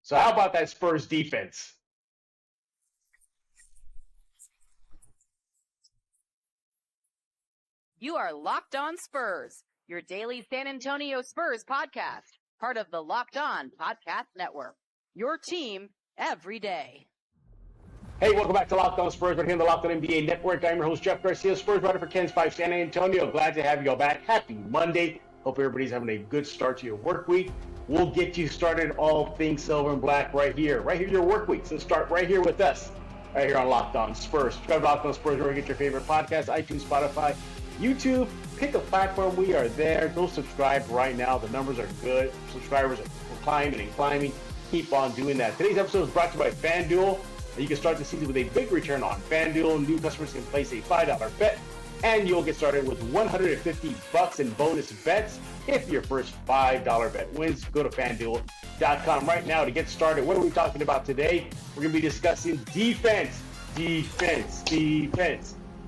So how about that Spurs defense? You are Locked On Spurs, your daily San Antonio Spurs podcast, part of the Locked On Podcast Network. Your team every day. Hey, welcome back to Locked On Spurs. We're here on the Locked On NBA Network. I'm your host, Jeff Garcia, Spurs writer for Ken's 5 San Antonio. Glad to have you all back. Happy Monday. Hope everybody's having a good start to your work week. We'll get you started all things silver and black right here your work week. So start right here with us, right here on Locked On Spurs. Subscribe to Locked On Spurs where you get your favorite podcasts, iTunes, Spotify, YouTube. Pick a platform. We are there. Go subscribe right now. The numbers are good. Subscribers are climbing and climbing. Keep on doing that. Today's episode is brought to you by FanDuel. You can start the season with a big return on FanDuel. New customers can place a $5 bet, and you'll get started with $150 in bonus bets if your first $5 bet wins. Go to FanDuel.com right now to get started. What are we talking about today? We're going to be discussing defense.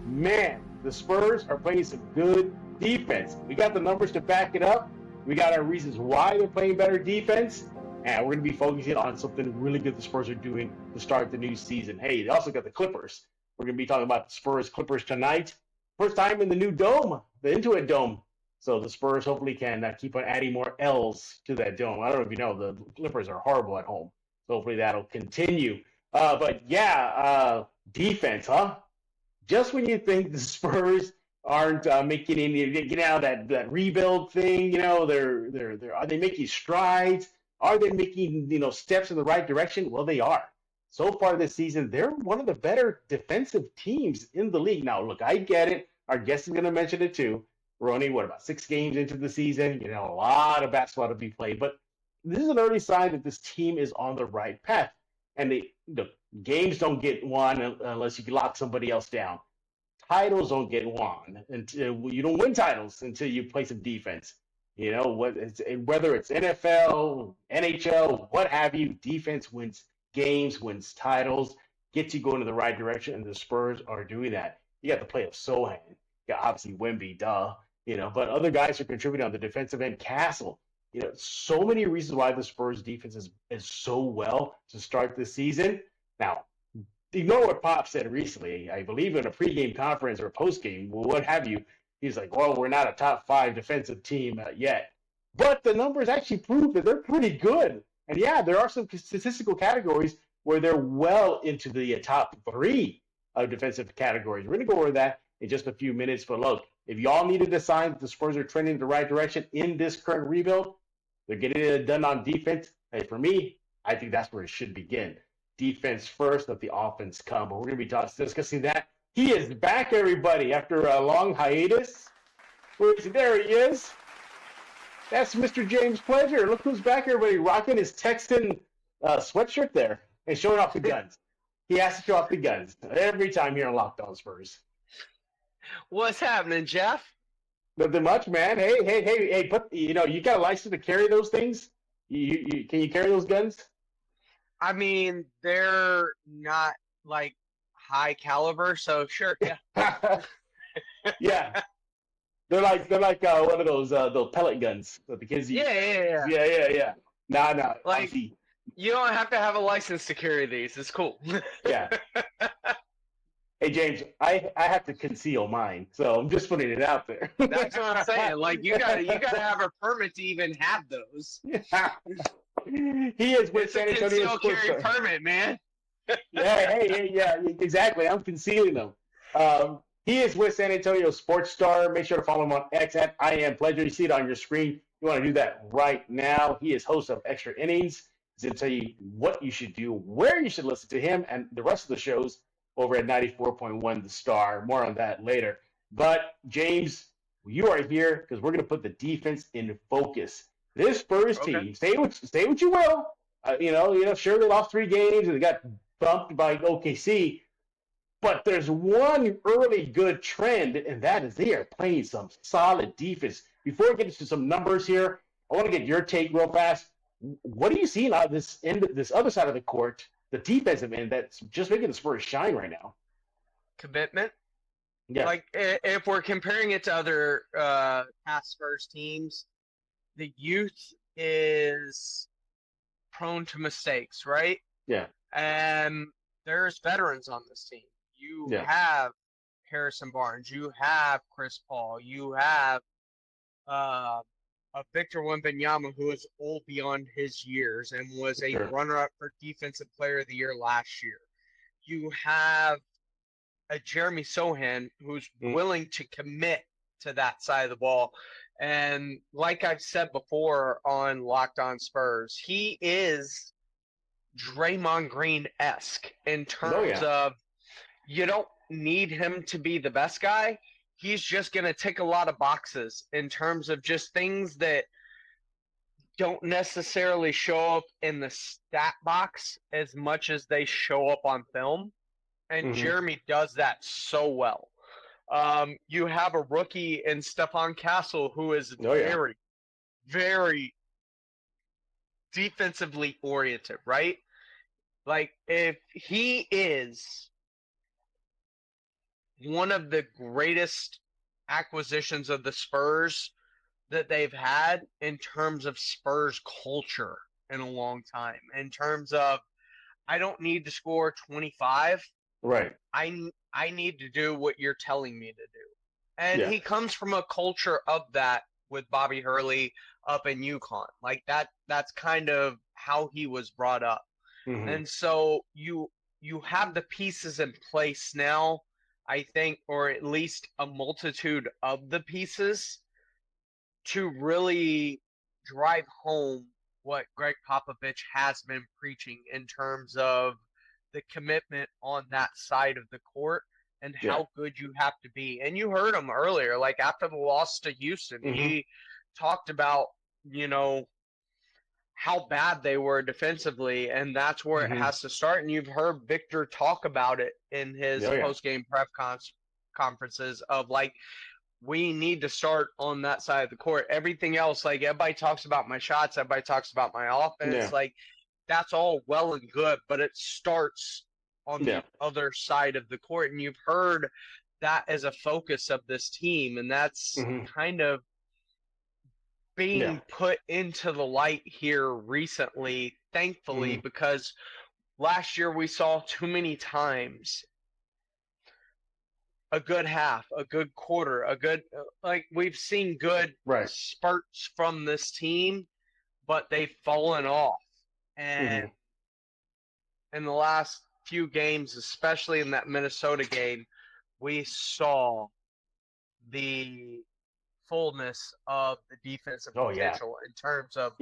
Man, the Spurs are playing some good defense. We got the numbers to back it up. We got our reasons why they're playing better defense. And we're going to be focusing on something really good the Spurs are doing to start the new season. Hey, they also got the Clippers. We're going to be talking about the Spurs-Clippers tonight. First time in the new dome, the Intuit Dome. So the Spurs hopefully can keep on adding more L's to that dome. I don't know if you know, the Clippers are horrible at home. So hopefully that'll continue. Defense, huh? Just when you think the Spurs aren't making any, getting out of that rebuild thing, you know, are they making strides? Are they making, steps in the right direction? Well, they are. So far this season, they're one of the better defensive teams in the league. Now, look, I get it. Our guest is going to mention it too. We're only, about 6 games into the season? A lot of basketball to be played. But this is an early sign that this team is on the right path. And the games don't get won unless you can lock somebody else down. Titles don't get won until you don't win titles until you play some defense. Whether it's NFL, NHL, what have you, defense wins games, wins titles, gets you going in the right direction, and the Spurs are doing that. You got the play of Sochan. You got obviously Wemby, but other guys are contributing on the defensive end. Castle, so many reasons why the Spurs defense is so well to start this season. Now, ignore what Pop said recently. I believe in a pregame conference or a postgame, what have you. He's like, well, we're not a top 5 defensive team yet. But the numbers actually prove that they're pretty good. And yeah, there are some statistical categories where they're well into the top 3 of defensive categories. We're going to go over that in just a few minutes. But look, if y'all needed a sign that the Spurs are trending in the right direction in this current rebuild, they're getting it done on defense. Hey, for me, I think that's where it should begin. Defense first, let the offense come. But we're going to be discussing that. He is back, everybody, after a long hiatus. There he is. That's Mr. James Pleasure. Look who's back, everybody, rocking his Texan sweatshirt there and showing off the guns. He has to show off the guns every time here on Locked On Spurs. What's happening, Jeff? Nothing much, man. Hey, you got a license to carry those things? Can you carry those guns? I mean, they're not like high caliber, so sure, yeah. Yeah. They're like one of those pellet guns that the kids use. Yeah. Nah. Like, you don't have to have a license to carry these. It's cool. Yeah. Hey, James, I have to conceal mine, so I'm just putting it out there. That's what I'm saying. Like, you gotta have a permit to even have those. Yeah. He is with San Antonio Spurs. Carry permit, man. Yeah, exactly. I'm concealing them. He is with San Antonio Sports Star. Make sure to follow him on X at @IamPleasure. You see it on your screen. You want to do that right now. He is host of Extra Innings. He's going to tell you what you should do, where you should listen to him, and the rest of the shows over at 94.1 The Star. More on that later. But, James, you are here because we're going to put the defense in focus. This Spurs team, say what you will. Sure, they lost 3 games and they got bumped by OKC. But there's one early good trend, and that is they are playing some solid defense. Before we get into some numbers here, I want to get your take real fast. What are you seeing out of this other side of the court, the defensive end, that's just making the Spurs shine right now? Commitment. Yeah. Like, if we're comparing it to other past Spurs teams, the youth is prone to mistakes, right? Yeah. And there's veterans on this team. You have Harrison Barnes. You have Chris Paul. You have a Victor Wembanyama who is old beyond his years and was a runner-up for Defensive Player of the Year last year. You have a Jeremy Sochan who's willing to commit to that side of the ball. And like I've said before on Locked On Spurs, he is Draymond Green-esque in terms of you don't need him to be the best guy. He's just going to tick a lot of boxes in terms of just things that don't necessarily show up in the stat box as much as they show up on film. And Jeremy does that so well. You have a rookie in Stephon Castle who is very, very defensively oriented, right? Like, if he is one of the greatest acquisitions of the Spurs that they've had in terms of Spurs culture in a long time, in terms of, I don't need to score 25. Right. I need to do what you're telling me to do. And he comes from a culture of that with Bobby Hurley up in UConn. Like that's kind of how he was brought up. And so you have the pieces in place now, I think, or at least a multitude of the pieces to really drive home what Greg Popovich has been preaching in terms of the commitment on that side of the court and how good you have to be. And you heard him earlier, like after the loss to Houston, he talked about, how bad they were defensively, and that's where it has to start. And you've heard Victor talk about it in his post-game prep conferences of, like, we need to start on that side of the court. Everything else, like, everybody talks about my shots, everybody talks about my offense. Like, that's all well and good, but it starts on the other side of the court. And you've heard that as a focus of this team, and that's kind of being put into the light here recently, thankfully, because last year we saw too many times a good half, a good quarter, a good, like, we've seen good spurts from this team, but they've fallen off. And in the last few games, especially in that Minnesota game, we saw the fullness of the defensive potential in terms of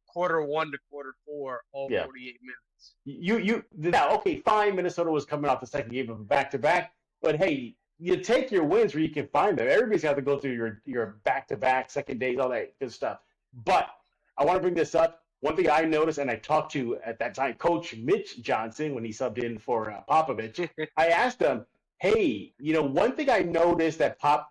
quarter 1 to quarter 4, all 48 minutes. Now, okay, fine, Minnesota was coming off the second game of a back-to-back, but hey, you take your wins where you can find them. Everybody's got to go through your back-to-back, second days, all that good stuff. But I want to bring this up. One thing I noticed, and I talked to, at that time, Coach Mitch Johnson, when he subbed in for Popovich, I asked him, hey, one thing I noticed that Pop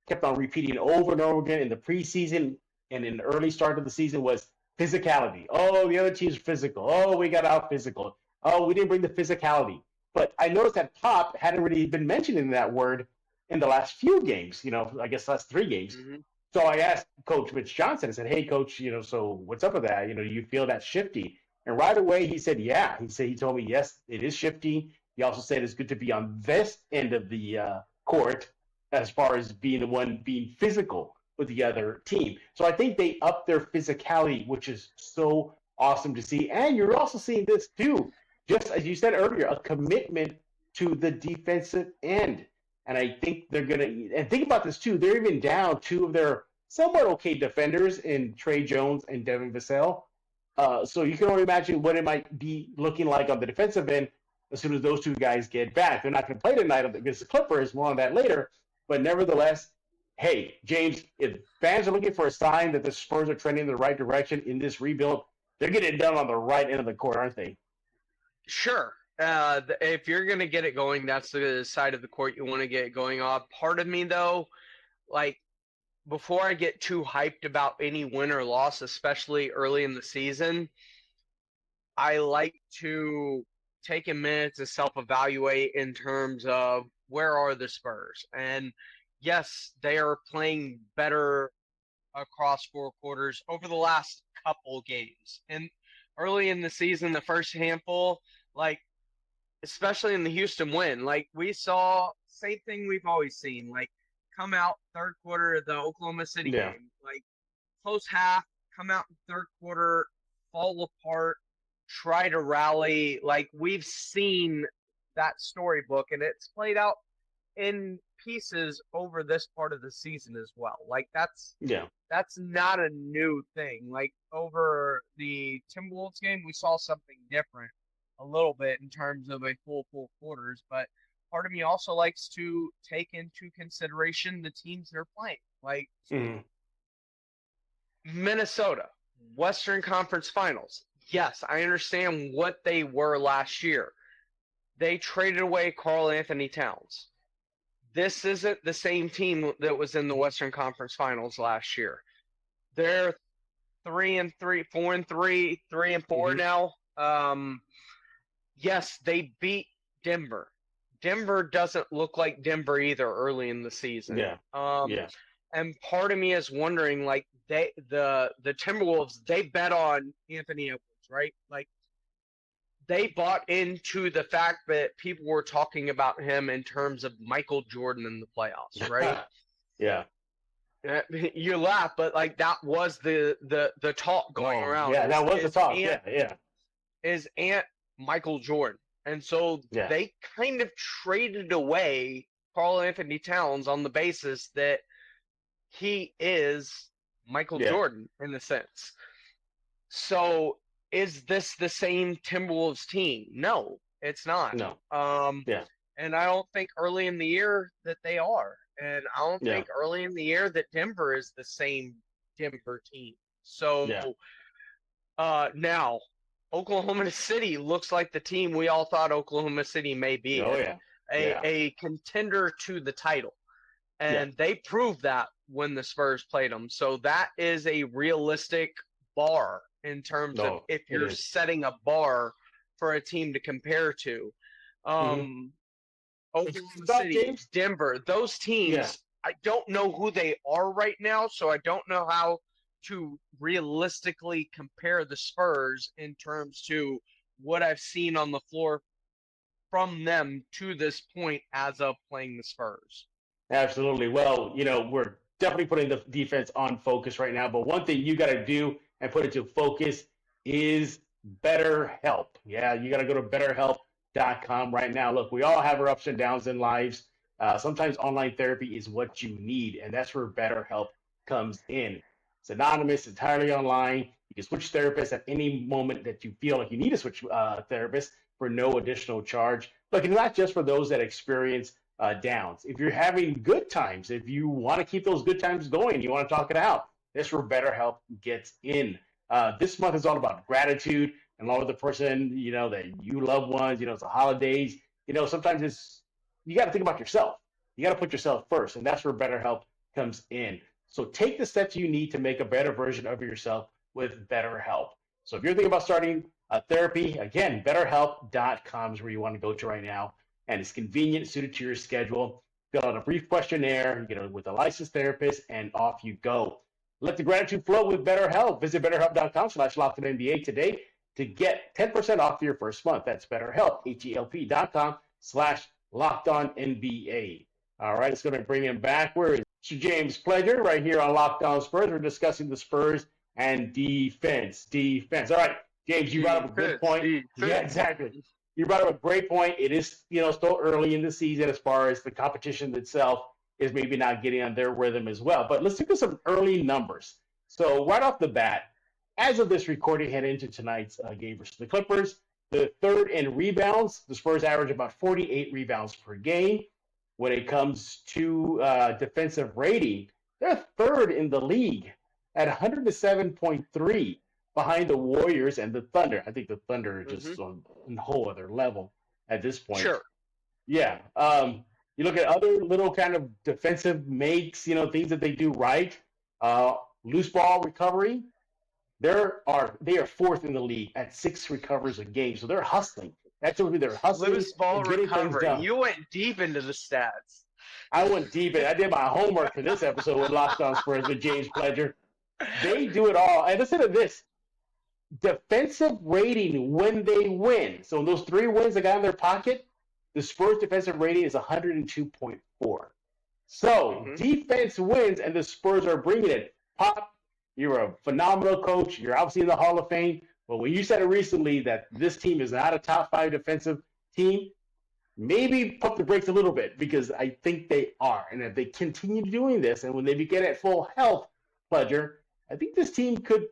kept on repeating over and over again in the preseason and in the early start of the season was physicality. Oh, the other team's physical. Oh, we got out physical. Oh, we didn't bring the physicality. But I noticed that Pop hadn't really been mentioning that word in the last few games, I guess last 3 games. So I asked Coach Mitch Johnson, I said, hey, Coach, so what's up with that? Do you feel that's shifty? And right away he said, yeah. He told me, yes, it is shifty. He also said it's good to be on this end of the court as far as being the one being physical with the other team. So I think they upped their physicality, which is so awesome to see. And you're also seeing this too, just as you said earlier, a commitment to the defensive end. And I think they're going to – and think about this too. They're even down 2 of their somewhat okay defenders in Trey Jones and Devin Vassell. So you can only imagine what it might be looking like on the defensive end as soon as those 2 guys get back. They're not going to play tonight against the Clippers. More on that later. But nevertheless, hey, James, if fans are looking for a sign that the Spurs are trending in the right direction in this rebuild, they're getting it done on the right end of the court, aren't they? Sure. If you're going to get it going, that's the side of the court you want to get it going on. Part of me, though, like, before I get too hyped about any win or loss, especially early in the season, I like to take a minute to self-evaluate in terms of where are the Spurs. And, yes, they are playing better across 4 quarters over the last couple games. early in the season, the first handful, like, especially in the Houston win, like, we saw same thing we've always seen, like, come out third quarter of the Oklahoma City game, like, close half, come out in third quarter, fall apart, try to rally. Like, we've seen that storybook, and it's played out in pieces over this part of the season as well. Like, that's not a new thing. Like, over the Timberwolves game, we saw something different a little bit in terms of a full quarters, but part of me also likes to take into consideration the teams they're playing. Like, Minnesota, Western Conference Finals. Yes, I understand what they were last year. They traded away Karl Anthony Towns. This isn't the same team that was in the Western Conference Finals last year. They're 3-3, 4-3, 3-4 now. Yes, they beat Denver. Denver doesn't look like Denver either early in the season. And part of me is wondering, like, the Timberwolves, they bet on Anthony Edwards, right? Like, they bought into the fact that people were talking about him in terms of Michael Jordan in the playoffs, right? You laugh, but like that was the talk going around. Yeah, that was the talk. Is Ant Michael Jordan? And so they kind of traded away Karl Anthony Towns on the basis that he is Michael Jordan in a sense. So is this the same Timberwolves team? No, it's not. No. And I don't think early in the year that they are. And I don't think early in the year that Denver is the same Denver team. So now Oklahoma City looks like the team we all thought Oklahoma City may be. A contender to the title. And they proved that when the Spurs played them. So that is a realistic bar in terms of if you're setting a bar for a team to compare to. Oklahoma City, Denver, those teams, I don't know who they are right now, so I don't know how to realistically compare the Spurs in terms to what I've seen on the floor from them to this point as of playing the Spurs. Absolutely. Well, we're definitely putting the defense on focus right now, but one thing you got to do and put into focus is BetterHelp. Yeah, you got to go to BetterHelp.com right now. Look, we all have our ups and downs in lives. Sometimes online therapy is what you need, and that's where BetterHelp comes in. It's anonymous, entirely online. You can switch therapists at any moment that you feel like you need to switch therapist for no additional charge. Look, it's not just for those that experience downs. If you're having good times, if you want to keep those good times going, you want to talk it out, that's where BetterHelp gets in. This month is all about gratitude and along with the person, that you love ones, it's the holidays. Sometimes you got to think about yourself. You got to put yourself first, and that's where BetterHelp comes in. So take the steps you need to make a better version of yourself with BetterHelp. So if you're thinking about starting therapy, again, BetterHelp.com is where you want to go to right now. And it's convenient, suited to your schedule. Fill out a brief questionnaire, you get it with a licensed therapist, and off you go. Let the gratitude flow with BetterHelp. Visit BetterHelp.com/LockedOnNBA today to get 10% off your first month. That's BetterHelp, HELP.com/LockedOnNBA. All right, it's going to bring him back. Where is Mr. James Pledger right here on Locked On Spurs? We're discussing the Spurs and defense. All right, James, you brought up a good point. Yeah, exactly. You brought up a great point. It is, still early in the season as far as the competition itself is maybe not getting on their rhythm as well. But let's look at some early numbers. So right off the bat, as of this recording, head into tonight's game versus the Clippers, the third in rebounds. The Spurs average about 48 rebounds per game. When it comes to defensive rating, they're third in the league at 107.3. behind the Warriors and the Thunder. I think the Thunder are just on a whole other level at this point. Sure. Yeah. You look at other little kind of defensive makes, things that they do right. Loose ball recovery. They are fourth in the league at 6 recovers a game. So they're hustling. That's what they're hustling. Loose ball recovery. You went deep into the stats. I went deep in. I did my homework for this episode with Locked On Spurs with James Pledger. They do it all. And listen to this. defensive rating when they win. So in those 3 wins they got in their pocket, the Spurs defensive rating is 102.4. So defense wins, and the Spurs are bringing it. Pop, you're a phenomenal coach. You're obviously in the Hall of Fame. But when you said it recently that this team is not a top 5 defensive team, maybe pump the brakes a little bit, because I think they are. And if they continue doing this, and when they get at full health, Pledger, I think this team could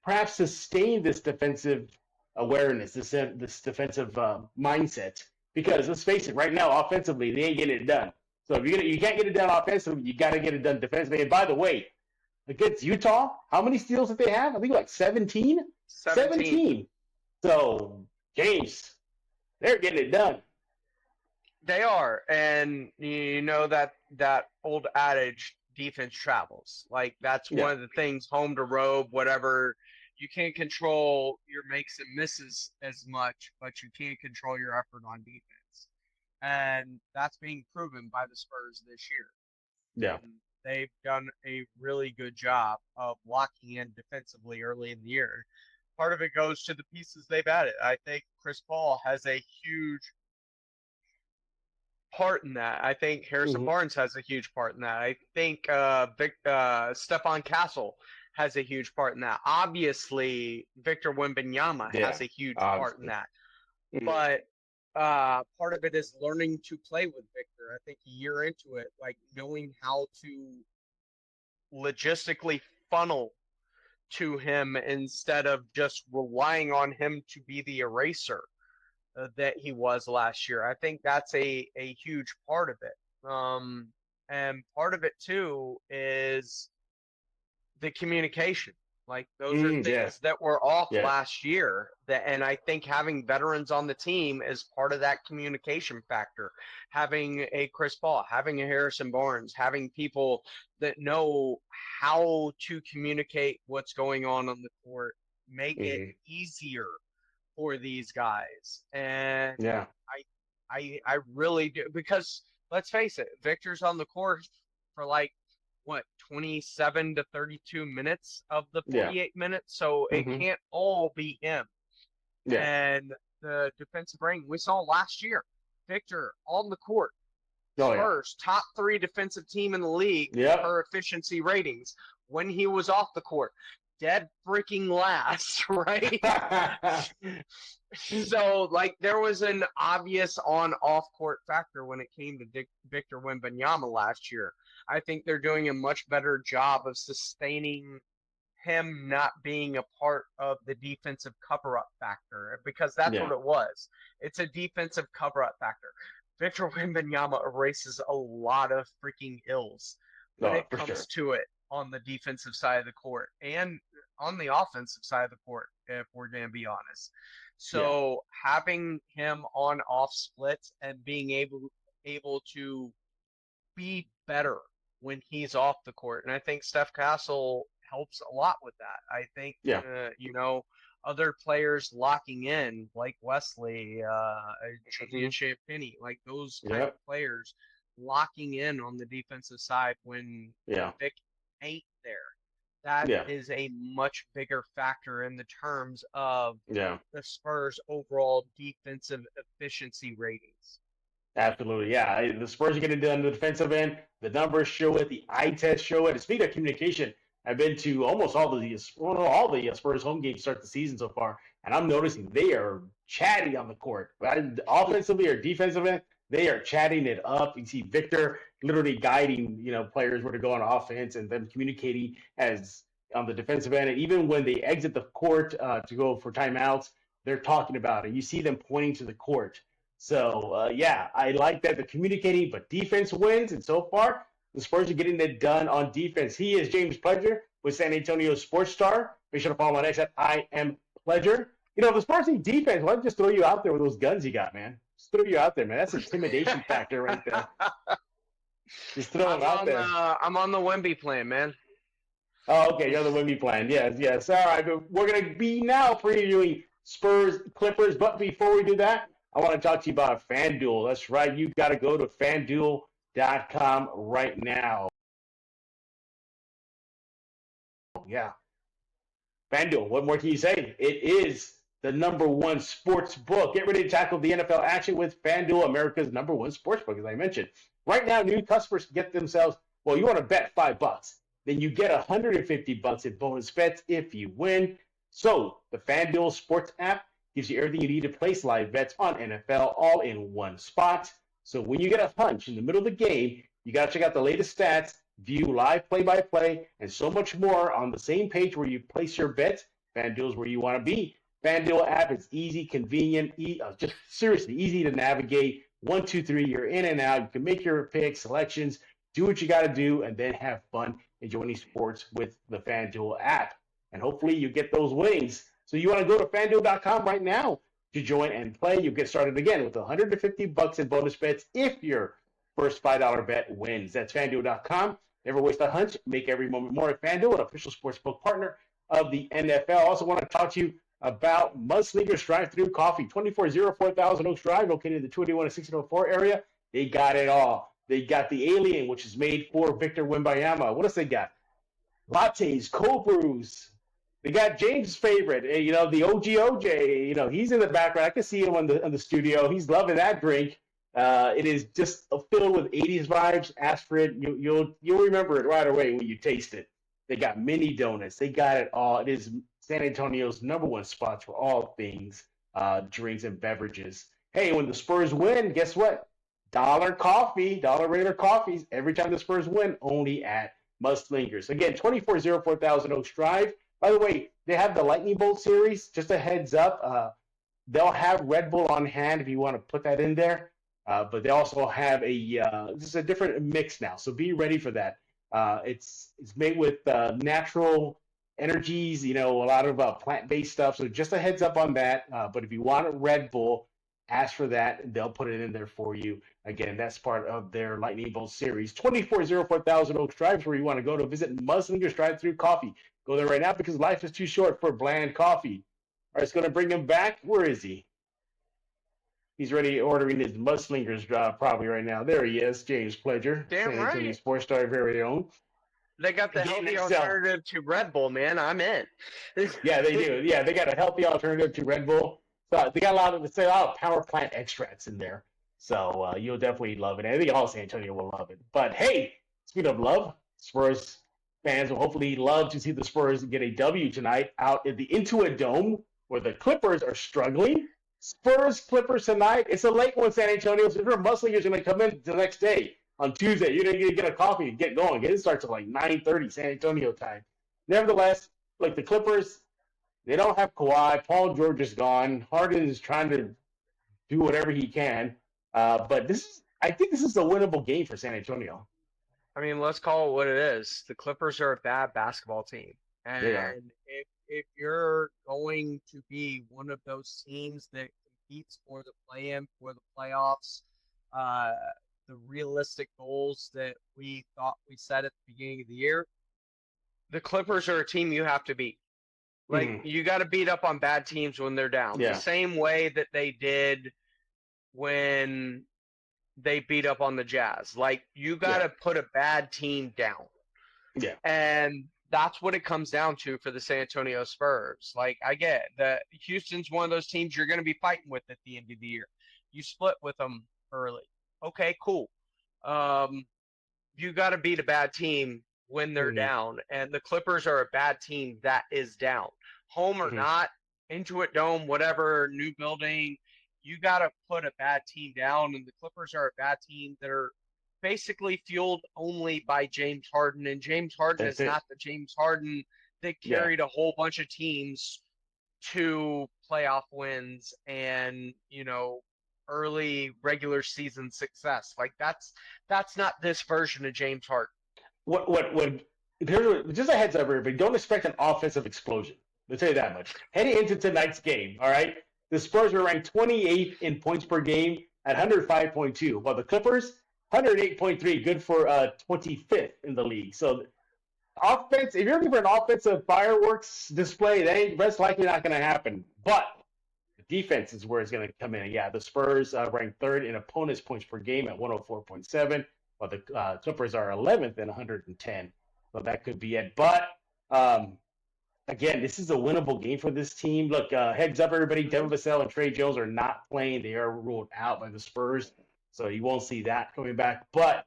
perhaps sustain this defensive awareness, this defensive mindset. Because let's face it, right now, offensively, they ain't getting it done. So if you can't get it done offensively, you got to get it done defensively. And by the way, against Utah, how many steals did they have? I think like 17? 17. So, James, they're getting it done. They are. And you know that old adage, defense travels. Like, that's one of the things, home to road, whatever. You can't control your makes and misses as much, but you can control your effort on defense. And that's being proven by the Spurs this year. Yeah. And they've done a really good job of locking in defensively early in the year. Part of it goes to the pieces they've added. I think Chris Paul has a huge part in that. I think Harrison Barnes has a huge part in that. I think Stephon Castle has a huge part in that. Obviously, Victor Wembanyama has a huge part in that. But part of it is learning to play with Victor. I think a year into it, like knowing how to logistically funnel to him instead of just relying on him to be the eraser that he was last year. I think that's a huge part of it. And part of it too is the communication. Like, those are things that were off last year. And I think having veterans on the team is part of that communication factor. Having a Chris Paul, having a Harrison Barnes, having people that know how to communicate what's going on the court, make it easier for these guys. And I really do, because let's face it, Victor's on the court for 27 to 32 minutes of the 48 minutes, so it can't all be him. And the defensive rating we saw last year, Victor on the court, Spurs top 3 defensive team in the league per efficiency ratings. When he was off the court, dead freaking last, right? So, there was an obvious on-off court factor when it came to Victor Wembanyama last year. I think they're doing a much better job of sustaining him not being a part of the defensive cover-up factor, because that's what it was. It's a defensive cover-up factor. Victor Wembanyama erases a lot of freaking ills when it comes to it on the defensive side of the court and on the offensive side of the court, if we're going to be honest. So having him on off splits and being able to be better when he's off the court. And I think Steph Castle helps a lot with that. I think, other players locking in, like Wesley, Julian Champagny, like those kind of players locking in on the defensive side when Vic ain't there. That is a much bigger factor in the terms of the Spurs' overall defensive efficiency ratings. Absolutely, yeah. The Spurs are getting done on the defensive end. The numbers show it. The eye test show it. And speaking of communication, I've been to almost all the Spurs home games to start the season so far, and I'm noticing they are chatty on the court. Offensively or defensively, they are chatting it up. You see Victor literally guiding, players where to go on offense, and them communicating as on the defensive end. And even when they exit the court to go for timeouts, they're talking about it. You see them pointing to the court. So, I like that they're communicating, but defense wins. And so far, the Spurs are getting it done on defense. He is James Pledger with San Antonio Sports Star. Be sure to follow on X at I am Pledger. If the Spurs need defense, why don't you just throw you out there with those guns you got, man? Just throw you out there, man. That's an intimidation factor right there. Just throw them out there. I'm on the Wemby plan, man. Oh, okay. You're on the Wemby plan. Yes. All right. We're going to be now previewing Spurs Clippers. But before we do that, I want to talk to you about FanDuel. That's right. You got to go to FanDuel.com right now. Yeah. FanDuel, what more can you say? It is the #1 sports book. Get ready to tackle the NFL action with FanDuel, America's #1 sports book, as I mentioned. Right now, new customers can get themselves, well, you want to bet $5. Then you get $150 in bonus bets if you win. So the FanDuel Sports app gives you everything you need to place live bets on NFL all in one spot. So when you get a hunch in the middle of the game, you got to check out the latest stats, view live play-by-play, and so much more on the same page where you place your bets. FanDuel is where you want to be. FanDuel app is easy, convenient, just seriously easy to navigate. 1, 2, 3, you're in and out. You can make your picks, selections, do what you got to do, and then have fun enjoying sports with the FanDuel app. And hopefully you get those wins. So you want to go to FanDuel.com right now to join and play. You'll get started again with $150 in bonus bets if your first $5 bet wins. That's FanDuel.com. Never waste a hunch. Make every moment more at FanDuel, an official sportsbook partner of the NFL. I also want to talk to you about Mudslingers Drive-Thru Coffee, 2404 Thousand Oaks Drive, located in the 281 and 1604 area. They got it all. They got the Alien, which is made for Victor Wembanyama. What else they got? Lattes, cold brews. They got James' favorite, the OJ. He's in the background. I can see him on the studio. He's loving that drink. It is just filled with 80s vibes. Ask for it. You'll remember it right away when you taste it. They got mini donuts. They got it all. It is San Antonio's #1 spot for all things drinks and beverages. Hey, when the Spurs win, guess what? $1 coffee, $1 regular coffees every time the Spurs win, only at Mudslingers. Again, 2404 Thousand Oaks Drive. By the way, they have the Lightning Bolt series. Just a heads up, they'll have Red Bull on hand if you want to put that in there. But they also have just a different mix now. So be ready for that. It's made with natural energies, a lot of plant-based stuff. So just a heads up on that. But if you want a Red Bull, ask for that, and they'll put it in there for you. Again, that's part of their Lightning Bolt series. 2404 Thousand Oaks Drive is where you want to go to visit Mudslingers Drive-Thru Coffee. Go there right now because life is too short for bland coffee. All right, it's going to bring him back. Where is he? He's ready ordering his Mudslingers probably right now. There he is, James Pledger. Damn San right. Antonio Sports Star very own. They got the healthy alternative to Red Bull, man. I'm in. Yeah, they do. Yeah, they got a healthy alternative to Red Bull. So they got a lot of power plant extracts in there. So you'll definitely love it. I think all San Antonio will love it. But hey, speaking of love, Spurs fans will hopefully love to see the Spurs get a W tonight out at the Intuit Dome where the Clippers are struggling. Spurs-Clippers tonight. It's a late one, San Antonio. So if you're a Mudslingers, you're going to come in the next day on Tuesday. You're going to get a coffee and get going. It starts at like 9:30 San Antonio time. Nevertheless, like the Clippers, they don't have Kawhi. Paul George is gone. Harden is trying to do whatever he can. But I think this is a winnable game for San Antonio. I mean, let's call it what it is. The Clippers are a bad basketball team. And if you're going to be one of those teams that competes for the play-in, for the playoffs, the realistic goals that we thought we set at the beginning of the year, the Clippers are a team you have to beat. Like, you got to beat up on bad teams when they're down. Yeah. The same way that they did when they beat up on the Jazz. Like, you got to put a bad team down. Yeah. And that's what it comes down to for the San Antonio Spurs. Like, I get that Houston's one of those teams you're going to be fighting with at the end of the year. You split with them early. Okay, cool. You got to beat a bad team when they're down, and the Clippers are a bad team that is down. Home or not, Intuit Dome, whatever, new building, you got to put a bad team down, and the Clippers are a bad team that are basically fueled only by James Harden, and James Harden is not the James Harden that carried a whole bunch of teams to playoff wins and, early regular season success. Like, that's not this version of James Harden. Just a heads up, everybody, don't expect an offensive explosion. Let's tell you that much. Heading into tonight's game, all right, the Spurs were ranked 28th in points per game at 105.2, while the Clippers, 108.3, good for 25th in the league. So offense, if you're looking for an offensive fireworks display, that's likely not going to happen. But the defense is where it's going to come in. Yeah, the Spurs ranked 3rd in opponents' points per game at 104.7, while the Clippers are 11th at 110. So that could be it. But again, this is a winnable game for this team. Look, heads up, everybody. Devin Vassell and Tre Jones are not playing. They are ruled out by the Spurs, so you won't see that coming back. But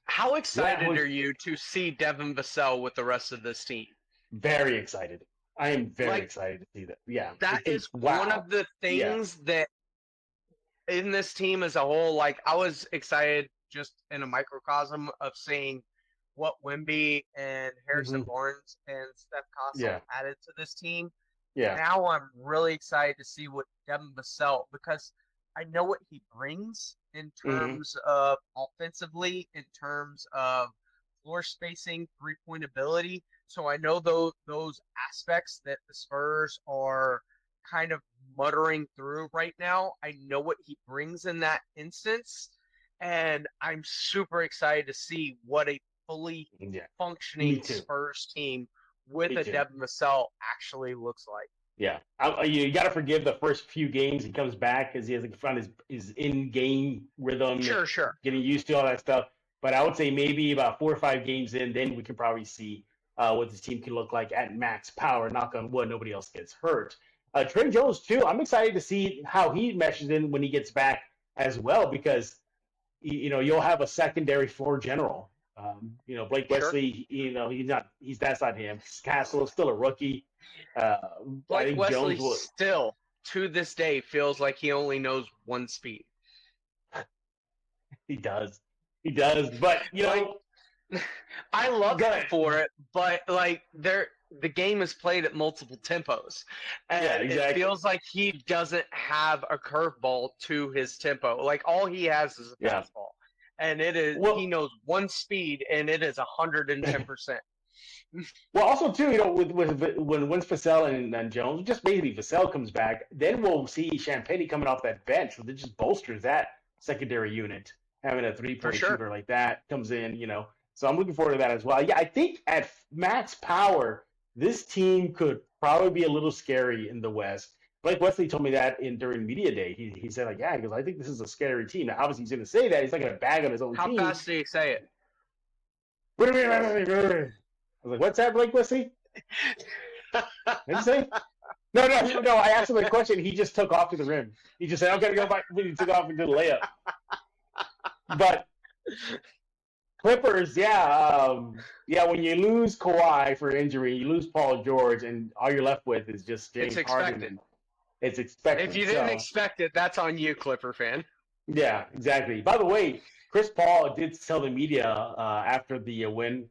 how excited are you to see Devin Vassell with the rest of this team? Very excited. I am very excited to see that. Yeah, that is one of the things that in this team as a whole. Like, I was excited just in a microcosm of seeing what Wemby and Harrison Barnes and Steph Castle added to this team. Yeah. Now I'm really excited to see what Devin Vassell, because I know what he brings in terms of offensively, in terms of floor spacing, three-point ability. So I know those aspects that the Spurs are kind of muttering through right now. I know what he brings in that instance, and I'm super excited to see what a fully functioning Spurs team with a Devin Vassell actually looks like. Yeah, you got to forgive the first few games he comes back because he has found his in-game rhythm. Sure. Getting used to all that stuff. But I would say maybe about 4 or 5 games in, then we can probably see what this team can look like at max power. Knock on wood, nobody else gets hurt. Tre Jones, too, I'm excited to see how he meshes in when he gets back as well, because, you'll have a secondary floor general. Blake Wesley, that's not him. Castle is still a rookie. Blake Wesley still, to this day, feels like he only knows one speed. He does, but I love him for it. But the game is played at multiple tempos, and it feels like he doesn't have a curveball to his tempo. Like, all he has is a fastball, and it is he knows one speed, and it is 110%. Well, also too, once Vassell and Jones, just basically Vassell comes back, then we'll see Champagne coming off that bench, so that just bolsters that secondary unit. Having a 3-point shooter like that comes in, So I'm looking forward to that as well. Yeah, I think at max power, this team could probably be a little scary in the West. Blake Wesley told me that during media day. He said, I think this is a scary team. Now, obviously, he's going to say that. He's not going to bag on his own team. How fast did he say it? I was like, what's that, Blake Wesley? What did you say? No. I asked him a question. He just took off to the rim. He just said, I'm going to go back. He took off and did a layup. But Clippers, when you lose Kawhi for injury, you lose Paul George, and all you're left with is just James Harden. It's expected. If you didn't expect it, that's on you, Clipper fan. Yeah, exactly. By the way, Chris Paul did tell the media after the win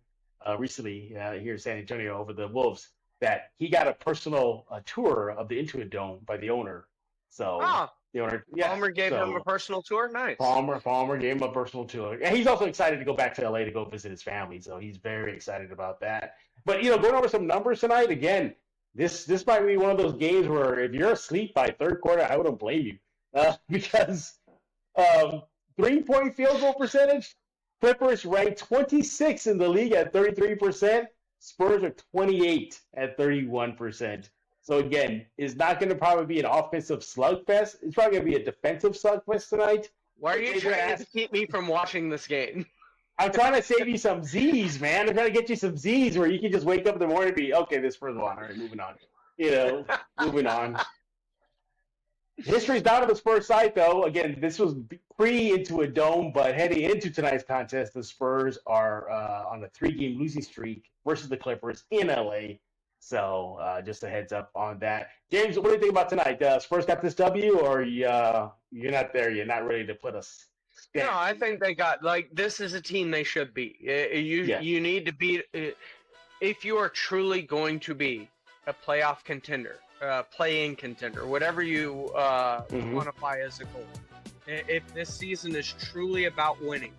recently here in San Antonio over the Wolves that he got a personal tour of the Intuit Dome by the owner. So the owner, Palmer gave him a personal tour. Nice. Palmer gave him a personal tour, and he's also excited to go back to LA to go visit his family. So he's very excited about that. But going over some numbers tonight again. This might be one of those games where if you're asleep by third quarter, I wouldn't blame you because 3-point field goal percentage. Clippers ranked 26 in the league at 33%. Spurs are 28 at 31%. So again, it's not going to probably be an offensive slugfest. It's probably going to be a defensive slugfest tonight. Why are you trying to keep me from watching this game? I'm trying to save you some Z's, man. I'm trying to get you some Z's where you can just wake up in the morning and be, okay, this Spurs won. All right, moving on. Moving on. History's not on the Spurs side, though. Again, this was into a dome, but heading into tonight's contest, the Spurs are on a 3-game losing streak versus the Clippers in LA. So just a heads up on that. James, what do you think about tonight? Spurs got this W, or you're not there? You're not ready to put us? No, I think they got this is a team they should beat. You need to beat if you are truly going to be a playoff contender, play-in contender, whatever you quantify as a goal. If this season is truly about winning,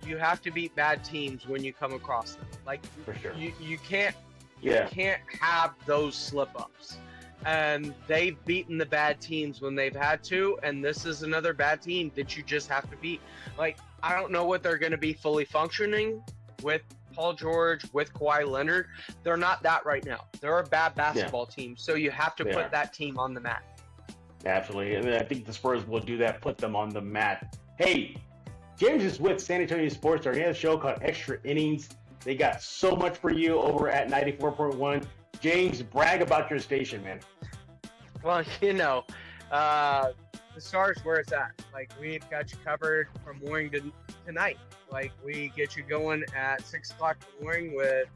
you have to beat bad teams when you come across them. For sure, you can't have those slip-ups. And they've beaten the bad teams when they've had to, and this is another bad team that you just have to beat. I don't know what they're going to be fully functioning with Paul George, with Kawhi Leonard. They're not that right now. They're a bad basketball team, so you have to put that team on the mat. Absolutely, and I think the Spurs will do that, put them on the mat. Hey, James is with San Antonio Sports. He has a show called Extra Innings. They got so much for you over at 94.1. James, brag about your station, man. Well, the Stars where it's at. Like, we've got you covered from morning to night. Like, we get you going at 6 o'clock in the morning with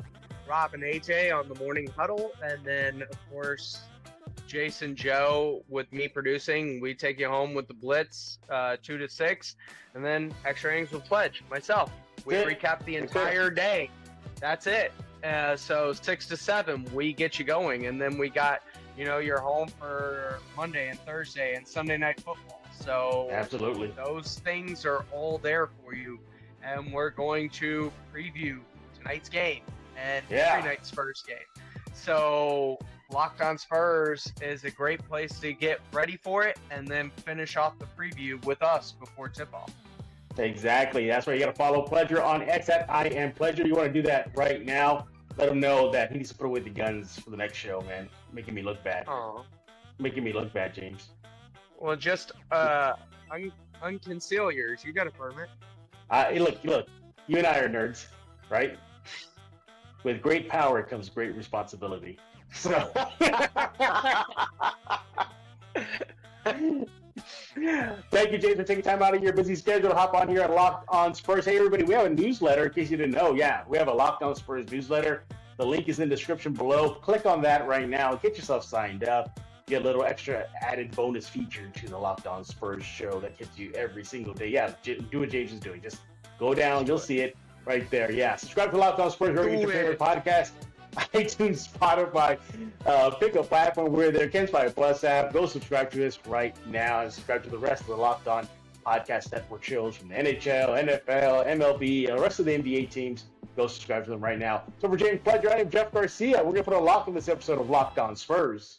Rob and AJ on the morning huddle. And then, of course, Jason, Joe, with me producing. We take you home with the Blitz, 2 to 6. And then extra innings with Pledge, myself. We recap the entire day. That's it. So 6 to 7, we get you going. And then we got, you're home for Monday and Thursday and Sunday night football. So absolutely, those things are all there for you. And we're going to preview tonight's game and every night's Spurs game. So Locked On Spurs is a great place to get ready for it and then finish off the preview with us before tip-off. Exactly. That's why you got to follow Pleasure on X at I Am Pleasure. You want to do that right now. Let him know that he needs to put away the guns for the next show, man. Making me look bad. Oh. Making me look bad, James. Well, just unconceal yours. You got a permit. Look. You and I are nerds, right? With great power comes great responsibility. So. Thank you, James, for taking time out of your busy schedule to hop on here at Locked On Spurs. Hey, everybody, we have a newsletter, in case you didn't know. Yeah, we have a Locked On Spurs newsletter. The link is in the description below. Click on that right now. Get yourself signed up. Get a little extra added bonus feature to the Locked On Spurs show that hits you every single day. Yeah, do what James is doing. Just go down. You'll see it right there. Yeah, subscribe to Locked On Spurs. Wherever you get your favorite podcast. iTunes, Spotify, pick a platform where there can Spotify Plus app. Go subscribe to us right now and subscribe to the rest of the Locked On Podcast Network shows from the NHL, NFL, MLB, and the rest of the NBA teams. Go subscribe to them right now. So for James Pledger, I am Jeff Garcia. We're going to put a lock in this episode of Locked On Spurs.